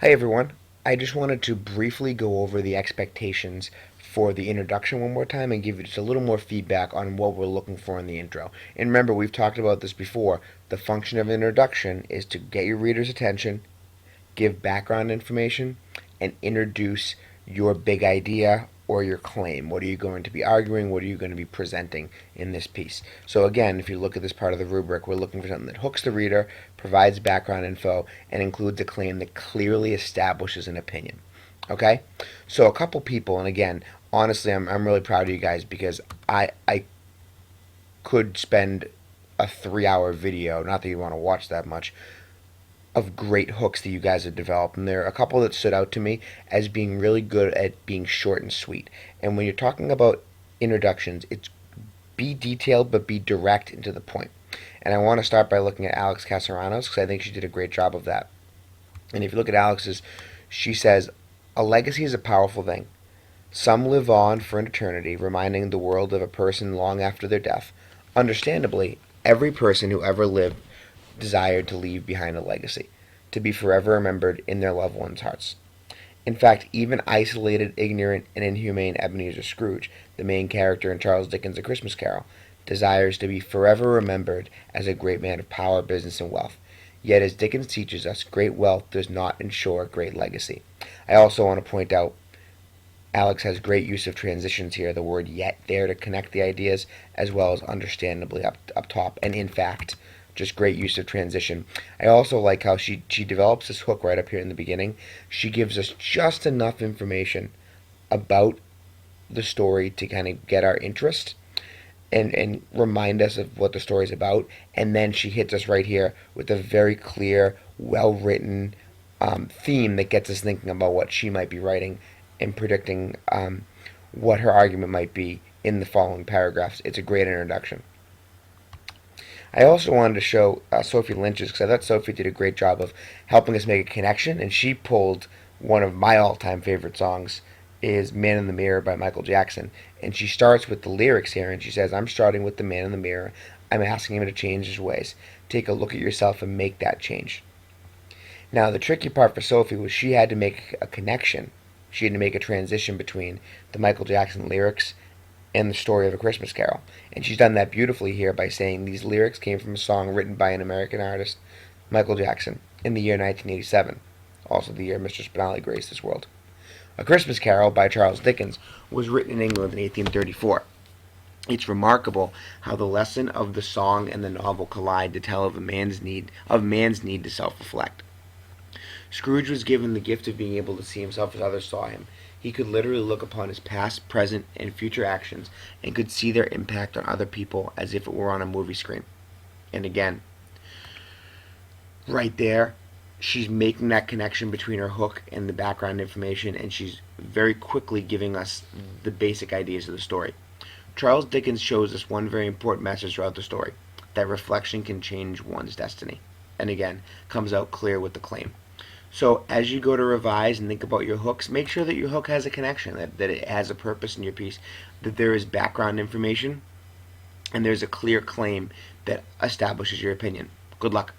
Hi everyone. I just wanted to briefly go over the expectations for the introduction one more time and give you just a little more feedback on what we're looking for in the intro. And remember, we've talked about this before. The function of introduction is to get your reader's attention, give background information, and introduce your big idea or your claim. What are you going to be arguing? What are you going to be presenting in this piece? So again, if you look at this part of the rubric, we're looking for something that hooks the reader, provides background info, and includes a claim that clearly establishes an opinion. Okay? So a couple people, and again, honestly, I'm really proud of you guys because I could spend a 3 hour video, not that you want to watch that much, of great hooks that you guys have developed, and there are a couple that stood out to me as being really good at being short and sweet. And when you're talking about introductions, it's be detailed but be direct and to the point. And I want to start by looking at Alex Casaranos because I think she did a great job of that. And if you look at Alex's, she says, "A legacy is a powerful thing. Some live on for an eternity, reminding the world of a person long after their death. Understandably, every person who ever lived desired to leave behind a legacy, to be forever remembered in their loved ones' hearts. In fact, even isolated, ignorant, and inhumane Ebenezer Scrooge, the main character in Charles Dickens' A Christmas Carol, desires to be forever remembered as a great man of power, business, and wealth. Yet, as Dickens teaches us, great wealth does not ensure great legacy." I also want to point out Alex has great use of transitions here, the word yet there to connect the ideas, as well as understandably up top, and in fact, just great use of transition. I also like how she develops this hook right up here in the beginning. She gives us just enough information about the story to kind of get our interest and remind us of what the story's about. And then she hits us right here with a very clear, well written theme that gets us thinking about what she might be writing and predicting what her argument might be in the following paragraphs. It's a great introduction. I also wanted to show Sophie Lynch's because I thought Sophie did a great job of helping us make a connection, and she pulled one of my all-time favorite songs is "Man in the Mirror" by Michael Jackson, and she starts with the lyrics here, and she says, "I'm starting with the man in the mirror. I'm asking him to change his ways. Take a look at yourself and make that change." Now, the tricky part for Sophie was she had to make a connection. She had to make a transition between the Michael Jackson lyrics and the story of A Christmas Carol. And she's done that beautifully here by saying these lyrics came from a song written by an American artist, Michael Jackson, in the year 1987, also the year Mr. Spinelli graced this world. A Christmas Carol by Charles Dickens was written in England in 1834. It's remarkable how the lesson of the song and the novel collide to tell of man's need to self-reflect. Scrooge was given the gift of being able to see himself as others saw him. He could literally look upon his past, present, and future actions and could see their impact on other people as if it were on a movie screen. And again, right there, she's making that connection between her hook and the background information, and she's very quickly giving us the basic ideas of the story. Charles Dickens shows us one very important message throughout the story, that reflection can change one's destiny. And again, comes out clear with the claim. So as you go to revise and think about your hooks, make sure that your hook has a connection, that it has a purpose in your piece, that there is background information, and there's a clear claim that establishes your opinion. Good luck.